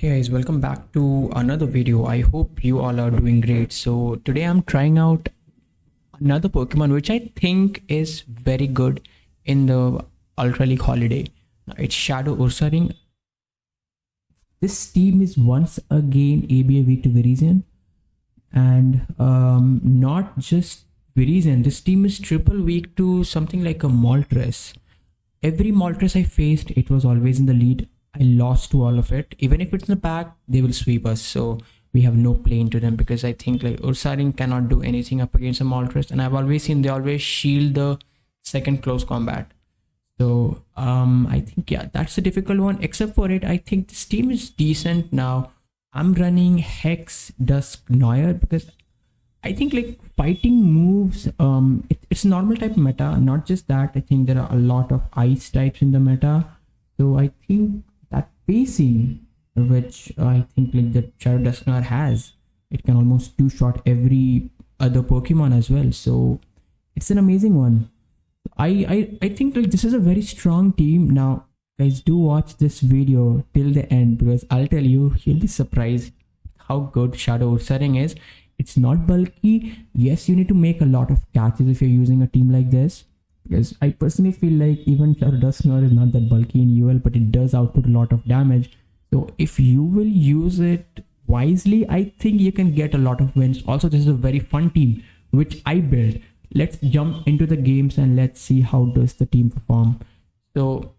Hey guys, welcome back to another video. I hope you all are doing great. So today I'm trying out another Pokemon which I think is very good in the Ultra League holiday. Now, it's Shadow Ursaring. This team is once again ABA weak to Virizion, and not just Virizion. This team is triple weak to something like a Moltres. Every Moltres I faced, it was always in the lead. I lost to all of it. Even if it's in the pack, they will sweep us. So we have no play into them because I think like Ursaring cannot do anything up against a Moltres. And I've always seen they always shield the second close combat. So I think yeah, that's a difficult one. Except for it, I think this team is decent now. I'm running Hex Dusknoir because I think like fighting moves, it's normal type meta. Not just that, I think there are a lot of ice types in the meta. So I think that pacing, which I think like the Shadow Dusknoir has, it can almost two-shot every other Pokemon as well. So it's an amazing one. I think like this is a very strong team. Now guys, do watch this video till the end because I'll tell you, you'll be surprised how good Shadow Ursaring is. It's not bulky. Yes, you need to make a lot of catches if you're using a team like this. Because I personally feel like even Shadow Dusknoir is not that bulky in UL, but it does output a lot of damage. So if you will use it wisely, I think you can get a lot of wins. Also, this is a very fun team, which I built. Let's jump into the games and let's see how does the team perform. So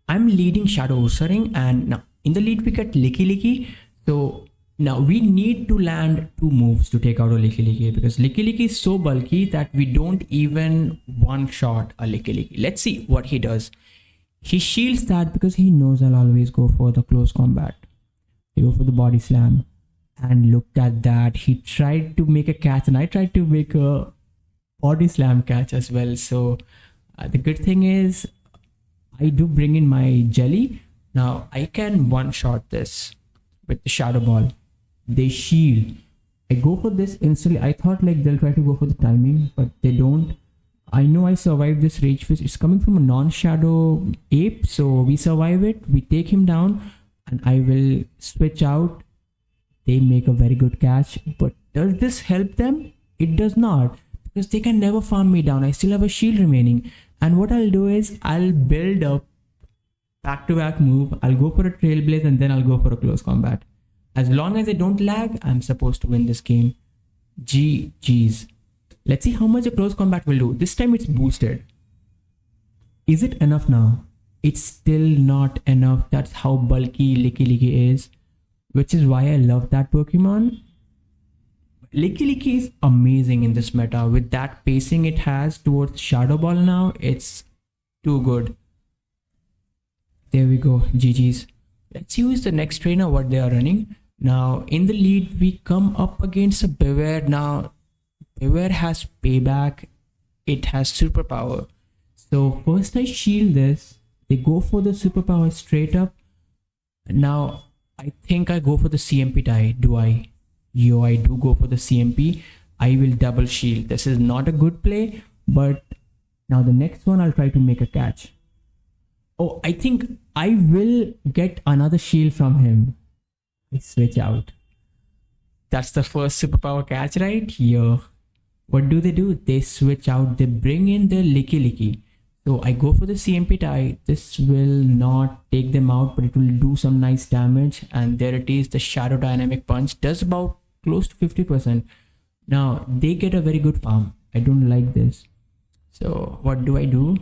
I'm leading Shadow Ursaring, and now in the lead we get Licky. So now we need to land 2 moves to take out a Licky because Licky is so bulky that we don't even one-shot a Licky. Let's see what he does. He shields that because he knows I'll always go for the close combat. They go for the body slam. And look at that. He tried to make a catch and I tried to make a body slam catch as well. So the good thing is I do bring in my Jelly. Now I can one-shot this with the Shadow Ball. They shield. I go for this instantly. I thought like they'll try to go for the timing, but they don't. I know I survived this Rage Fist. It's coming from a non-shadow ape, so we survive it. We take him down, and I will switch out. They make a very good catch, but does this help them? It does not, because they can never farm me down. I still have a shield remaining, and what I'll do is I'll build up back-to-back move. I'll go for a Trailblaze, and then I'll go for a close combat. As long as I don't lag, I'm supposed to win this game. GG's. Let's see how much a close combat will do. This time it's boosted. Is it enough now? It's still not enough. That's how bulky Licky is. Which is why I love that Pokemon. Licky is amazing in this meta. With that pacing it has towards Shadow Ball now, it's too good. There we go. GG's. Let's see who is the next trainer, what they are running. Now in the lead we come up against a Beware. Now Beware has payback, it has superpower. So first I shield this, they go for the superpower straight up. Now I think I go for the CMP tie. Do I? Yo, I do go for the CMP. I will double shield. This is not a good play, but now the next one I'll try to make a catch. Oh, I think I will get another shield from him. I switch out. That's the first superpower catch, right? Yeah. What do? They switch out. They bring in their Licky. So I go for the CMP tie. This will not take them out, but it will do some nice damage. And there it is. The Shadow Dynamic Punch does about close to 50%. Now they get a very good farm. I don't like this. So what do?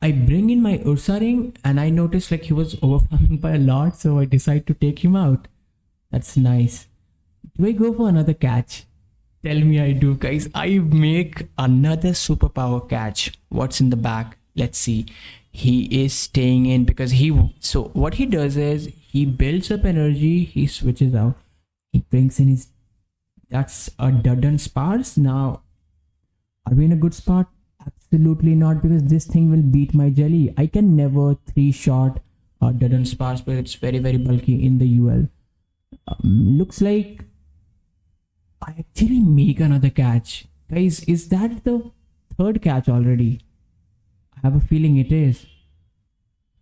I bring in my Ursaring and I noticed like he was overfarming by a lot, so I decide to take him out. That's nice. Do I go for another catch? Tell me I do, guys. I make another superpower catch. What's in the back? Let's see. He is staying in because so what he does is he builds up energy, he switches out. He brings in his, that's a Dudden Sparse. Now, are we in a good spot? Absolutely not, because this thing will beat my Jelly. I can never 3-shot Dudden Sparse, but it's very bulky in the UL. Looks like I actually make another catch. Guys, is that the 3rd catch already? I have a feeling it is.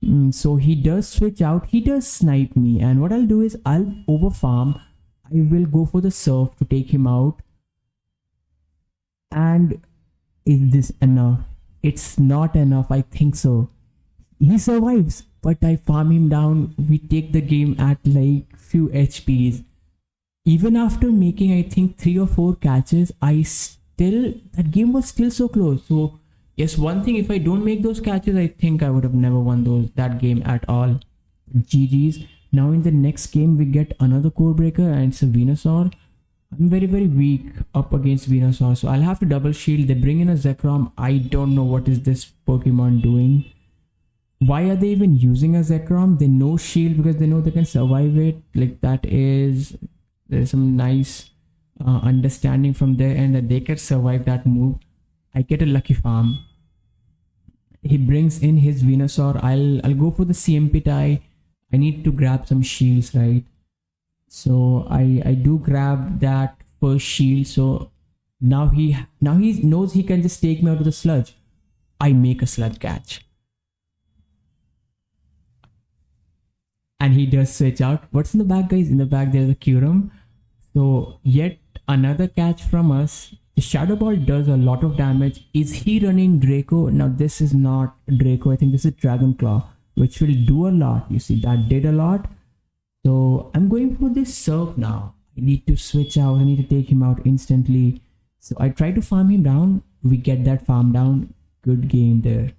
So he does switch out, he does snipe me, and what I'll do is I'll over farm. I will go for the surf to take him out. And is this enough? It's not enough, I think so. He survives, but I farm him down. We take the game at like few HPs. Even after making, I think, 3 or 4 catches, that game was still so close. So yes, one thing, if I don't make those catches, I think I would have never won that game at all. GG's. Now in the next game, we get another core breaker, and it's a Venusaur. I'm very weak up against Venusaur, so I'll have to double shield. They bring in a Zekrom. I don't know what is this Pokemon doing. Why are they even using a Zekrom? They know shield because they know they can survive it. Like, there's some nice understanding from their end that they can survive that move. I get a lucky farm. He brings in his Venusaur. I'll go for the CMP tie. I need to grab some shields, right? So I do grab that first shield. So now he knows he can just take me out of the sludge. I make a sludge catch. And he does switch out. What's in the back, guys? In the back there's a Kyurem. So yet another catch from us. The Shadow Ball does a lot of damage. Is he running Draco? Now this is not Draco. I think this is Dragon Claw, which will do a lot. You see, that did a lot. So I'm going for this Surf now. I need to switch out. I need to take him out instantly. So I try to farm him down. We get that farm down. Good game there.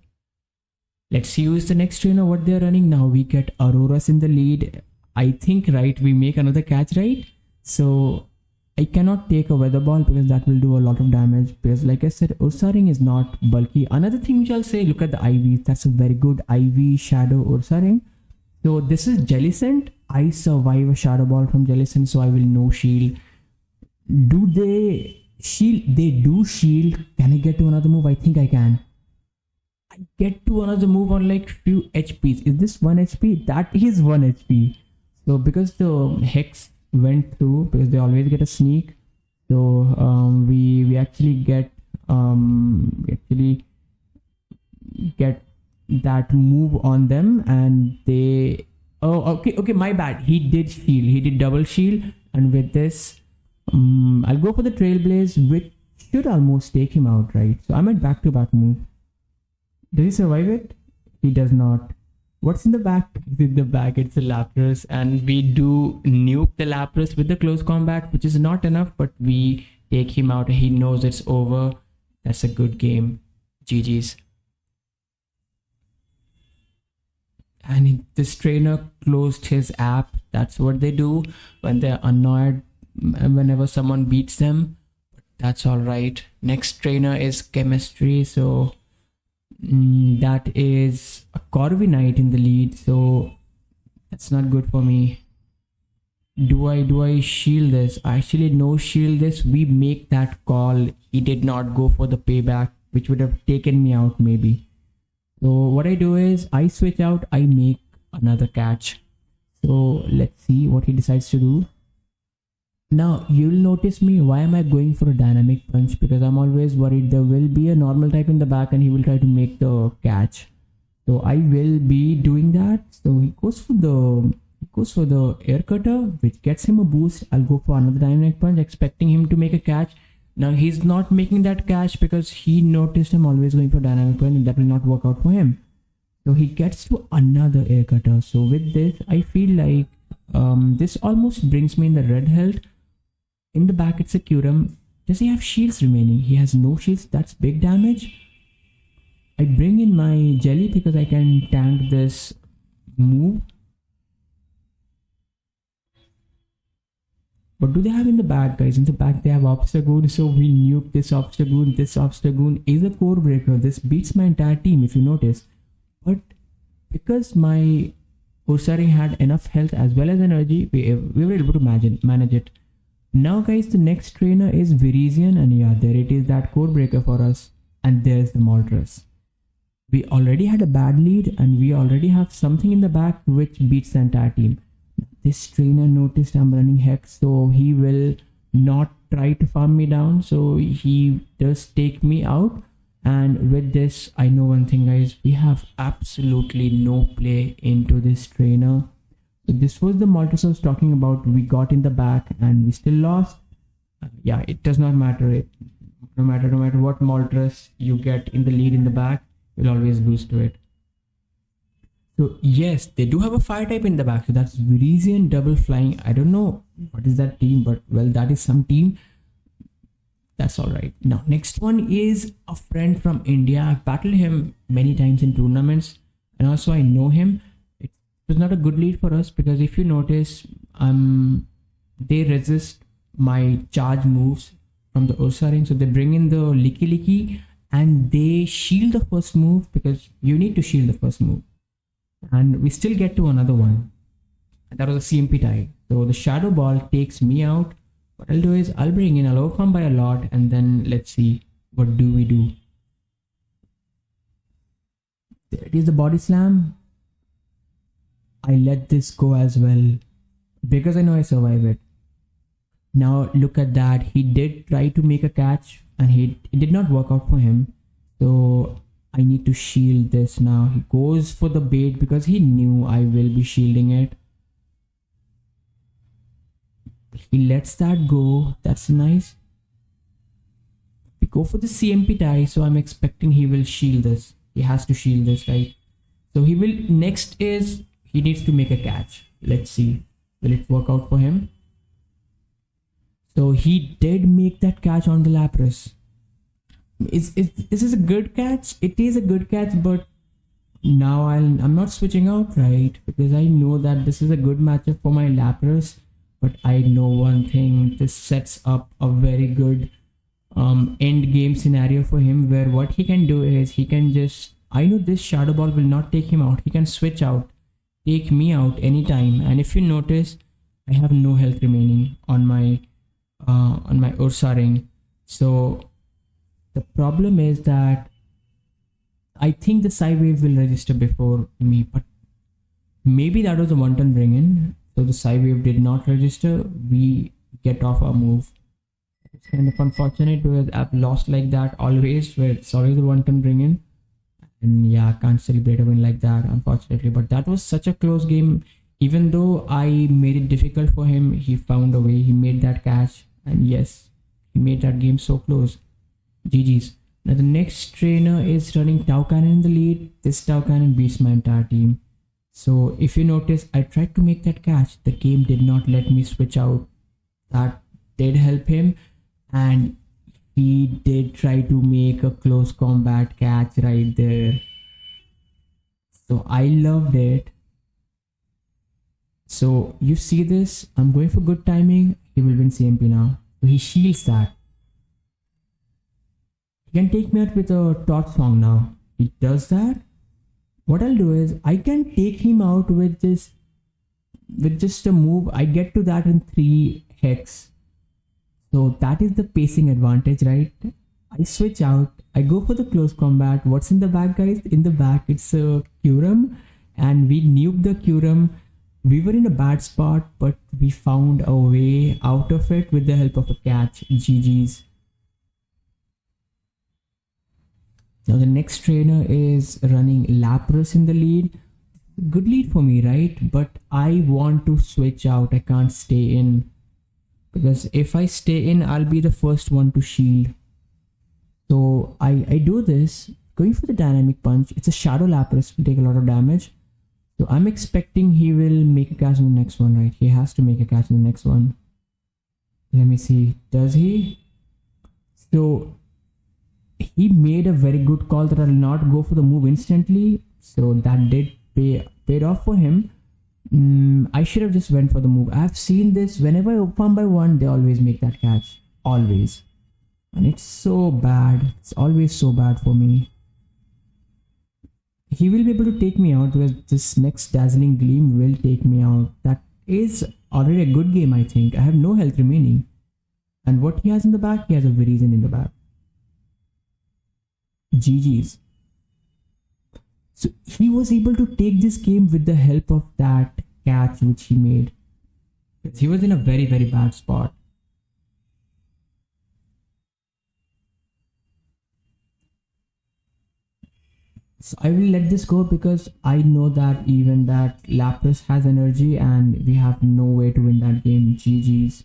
Let's see who is the next trainer, what they're running now. We get Auroras in the lead. I think, right, we make another catch, right? So I cannot take a Weather Ball because that will do a lot of damage. Because like I said, Ursaring is not bulky. Another thing which I'll say, look at the IV. That's a very good IV Shadow Ursaring. So this is Jellicent. I survive a Shadow Ball from Jellicent, so I will no shield. Do they shield? They do shield. Can I get to another move? I think I can. I get to another move on like few HPs. Is this 1 HP? That is 1 HP. So because the Hex went through, because they always get a sneak, so we actually get that move on them, and they okay, my bad. He did shield. He did double shield, and with this I'll go for the Trailblaze, which should almost take him out, right? So I'm at back-to-back move. Does he survive it? He does not. What's in the back? In the back, it's a Lapras, and we do nuke the Lapras with the close combat, which is not enough, but we take him out. He knows it's over. That's a good game. GG's. And this trainer closed his app. That's what they do when they're annoyed whenever someone beats them. But that's all right. Next trainer is Chemistry. So that is a Corviknight in the lead. So that's not good for me. Do I shield this? Actually, no shield this. We make that call. He did not go for the payback, which would have taken me out maybe. So what I do is I switch out, I make another catch. So let's see what he decides to do. Now you'll notice me, why am I going for a dynamic punch? Because I'm always worried there will be a normal type in the back and he will try to make the catch. So I will be doing that. So he goes for the air cutter, which gets him a boost. I'll go for another dynamic punch, expecting him to make a catch. Now he's not making that catch because he noticed I'm always going for dynamic punch and that will not work out for him. So he gets to another air cutter. So with this, I feel like this almost brings me in the red health. In the back, it's a Kyurem. Does he have shields remaining? He has no shields. That's big damage. I bring in my Jelly because I can tank this move. What do they have in the back, guys? In the back, they have Obstagoon. So we nuke this Obstagoon. This Obstagoon is a core breaker. This beats my entire team, if you notice. But because my Ursaring had enough health as well as energy, we were able to manage it. Now, guys, the next trainer is Virizion. And yeah, there it is, that core breaker for us. And there's the Moltres. We already had a bad lead and we already have something in the back which beats the entire team. This trainer noticed I'm running Hex, so he will not try to farm me down. So he does take me out. And with this, I know one thing, guys. We have absolutely no play into this trainer. So this was the Moltres I was talking about. We got in the back and we still lost. Yeah, it does not matter. No matter what Moltres you get in the lead in the back, you'll always lose to it. So yes, they do have a fire type in the back. So that's Virizion double flying. I don't know what is that team, but well, that is some team. That's all right. Now, next one is a friend from India. I've battled him many times in tournaments, and also I know him. It was not a good lead for us because if you notice, they resist my charge moves from the Ursaring. So they bring in the Licky and they shield the first move because you need to shield the first move. And we still get to another one. That was a CMP tie. So the Shadow Ball takes me out. What I'll do is I'll bring in, I'll overcome by a lot, and then let's see what do we do. There it is, the body slam. I let this go as well because I know I survive it. Now look at that. He did try to make a catch and it did not work out for him. So I need to shield this now. He goes for the bait because he knew I will be shielding it. He lets that go. That's nice. We go for the CMP tie, so I'm expecting he will shield this. He has to shield this, right? So he will. Next is he needs to make a catch. Let's see. Will it work out for him? So he did make that catch on the Lapras. Is this a good catch? It is a good catch, but now I'm not switching out, right? Because I know that this is a good matchup for my Lapras. But I know one thing, this sets up a very good end game scenario for him where what he can do is he can just, I know this Shadow Ball will not take him out. He can switch out, take me out anytime. And if you notice, I have no health remaining on my Ursaring. So the problem is that I think the Psywave will register before me, but maybe that was a one-turn bring-in. So the Psywave did not register. We get off our move. It's kind of unfortunate because I've lost like that always, where it's always a one-turn bring-in. And yeah, I can't celebrate a win like that, unfortunately. But that was such a close game. Even though I made it difficult for him, he found a way. He made that catch. And yes, he made that game so close. GG's. Now the next trainer is running Tau Cannon in the lead. This Tau Cannon beats my entire team. So if you notice, I tried to make that catch. The game did not let me switch out. That did help him. And he did try to make a close combat catch right there. So I loved it. So you see this, I'm going for good timing. He will win CMP now. So he shields that. He can take me out with a Torch Song now. He does that. What I'll do is I can take him out with just a move. I get to that in 3 hex. So that is the pacing advantage, right? I switch out. I go for the close combat. What's in the back, guys? In the back, it's a Kyurem. And we nuked the Kyurem. We were in a bad spot, but we found a way out of it with the help of a catch. GG's. Now the next trainer is running Lapras in the lead. Good lead for me, right? But I want to switch out. I can't stay in. Because if I stay in, I'll be the first one to shield. So I do this. Going for the dynamic punch. It's a Shadow Lapras. Will take a lot of damage. So I'm expecting he will make a catch in the next one, right? He has to make a catch in the next one. Let me see. Does he? So he made a very good call that I'll not go for the move instantly. So that did paid off for him. I should have just went for the move. I've seen this whenever I open by 1, they always make that catch. Always. And it's so bad. It's always so bad for me. He will be able to take me out because this next Dazzling Gleam will take me out. That is already a good game, I think. I have no health remaining. And what he has in the back, he has a Virizion in the back. GG's. So he was able to take this game with the help of that catch which he made. He was in a very, very bad spot. So I will let this go because I know that even that Lapras has energy and we have no way to win that game. GG's.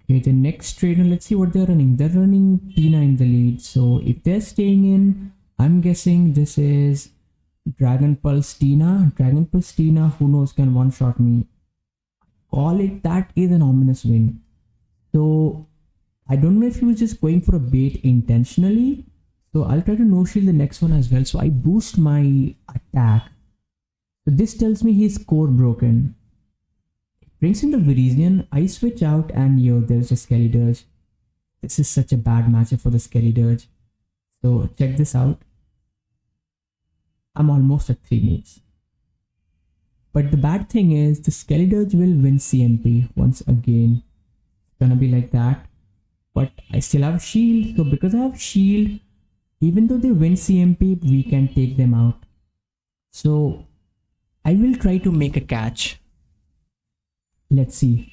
Okay, the next trainer, let's see what they're running. They're running Tina in the lead. So if they're staying in, I'm guessing this is Dragon Pulse Tina. Dragon Pulse Tina, who knows, can one-shot me. Call it that is an ominous win. So I don't know if he was just going for a bait intentionally. So I'll try to no-shield the next one as well. So I boost my attack. So this tells me his core broken. Brings in the Virizion. I switch out and yo, there's a Skeledirge. This is such a bad matchup for the Skeledirge. So check this out. I'm almost at 3 moves. But the bad thing is the Skeledirge will win CMP once again. It's gonna be like that. But I still have shield. So because I have shield, even though they win CMP, we can take them out. So I will try to make a catch. Let's see.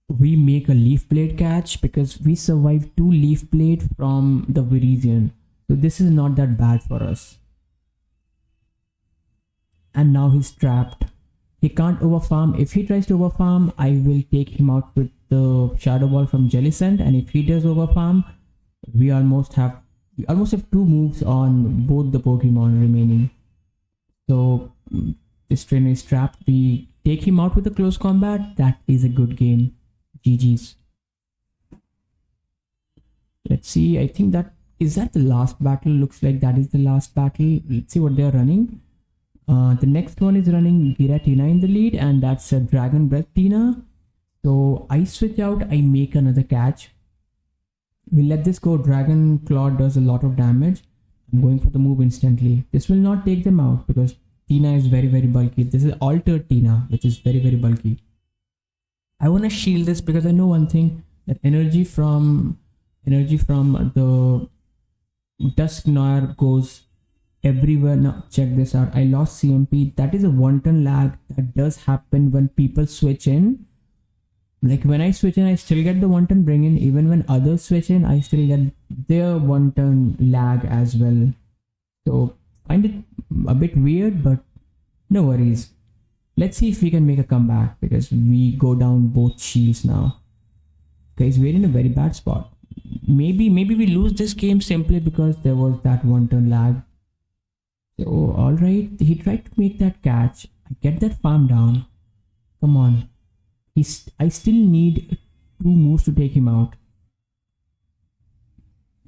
We make a Leaf Blade catch because we survived 2 Leaf Blade from the Virizion. So this is not that bad for us. And now he's trapped. He can't overfarm. If he tries to overfarm, I will take him out with the Shadow Ball from Jellicent. And if he does overfarm, we almost have 2 moves on both the Pokemon remaining. So this trainer is trapped. We take him out with a close combat. That is a good game. GG's. Let's see. I think that is that the last battle. Looks like that is the last battle. Let's see what they are running. The next one is running Giratina in the lead, and that's a Dragon Breath Tina. So I switch out. I make another catch. We let this go. Dragon Claw does a lot of damage. I'm going for the move instantly. This will not take them out because Tina is very bulky. This is altered Tina, which is very bulky. I want to shield this because I know one thing, that energy from the Dusknoir goes everywhere. Now check this out. I lost CMP. That is a 1-turn lag that does happen when people switch in. Like when I switch in, I still get the 1-turn bring in. Even when others switch in, I still get their 1-turn lag as well. So find it a bit weird, but no worries. Let's see if we can make a comeback because we go down both shields now. Guys, we're in a very bad spot. Maybe we lose this game simply because there was that 1-turn lag. So alright, he tried to make that catch. I get that farm down. Come on. I still need 2 moves to take him out.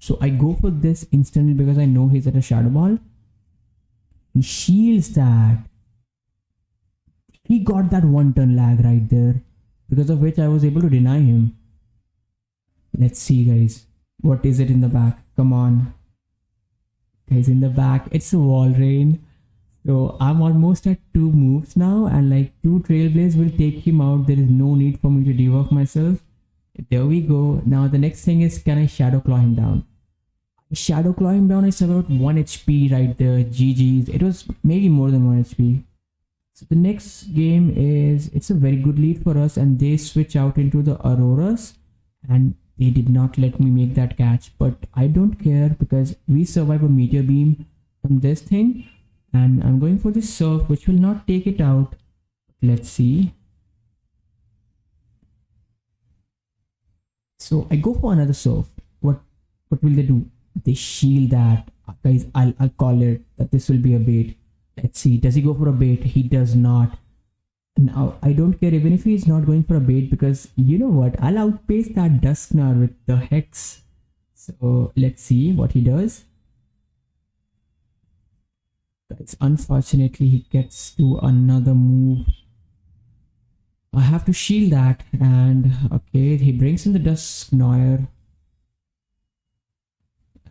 So I go for this instantly because I know he's at a Shadow Ball. He shields that. He got that 1-turn lag right there, because of which I was able to deny him. Let's see, guys. What is it in the back? Come on. Guys, in the back, it's a Walrein. So I'm almost at 2 moves now, and like 2 Trailblaze will take him out. There is no need for me to debuff myself. There we go. Now the next thing is, can I Shadow Claw him down? Shadow Claw him down. I survived 1 HP right there. GG's. It was maybe more than 1 HP. So the next game is, it's a very good lead for us, and they switch out into the Auroras, and they did not let me make that catch, but I don't care because we survive a Meteor Beam from this thing, and I'm going for this Surf, which will not take it out. Let's see. So I go for another Surf. What will they do? They shield that. Guys, I'll call it that this will be a bait. Let's see. Does he go for a bait? He does not. Now, I don't care even if he's not going for a bait, because you know what? I'll outpace that Dusknoir with the Hex. So let's see what he does. Guys, unfortunately, he gets to another move. I have to shield that, and okay, he brings in the Dusknoir,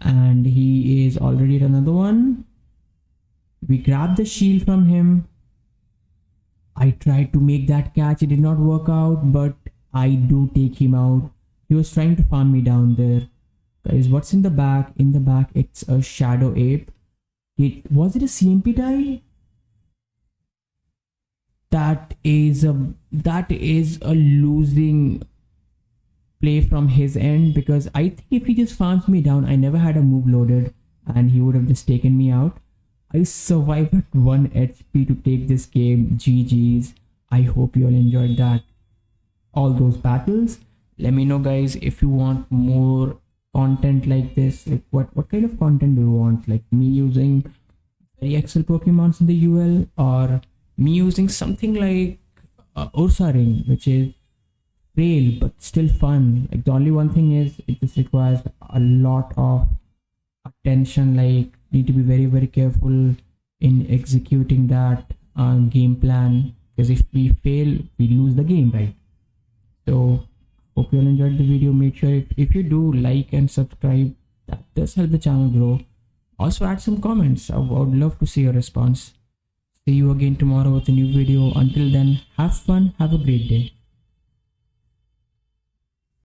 and he is already at another one. We grab the shield from him. I tried to make that catch, it did not work out, but I do take him out. He was trying to farm me down there. Guys, what's in the back? In the back, it's a Shadow Ape. Was it a CMP die? That is a losing play from his end, because I think if he just farms me down, I never had a move loaded, and he would have just taken me out. I survived at 1 HP to take this game. GG's. I hope you all enjoyed that. All those battles. Let me know, guys, if you want more content like this. Like what kind of content do you want? Like me using very Excel Pokemons in the UL, or me using something like Ursaring, which is fail but still fun. Like the only one thing is it just requires a lot of attention. Like need to be very careful in executing that game plan, because if we fail we lose the game, right? So hope you all enjoyed the video. Make sure if you do, like and subscribe. That does help the channel grow. Also add some comments. I would love to see your response. See you again tomorrow with a new video. Until then, have fun, have a great day.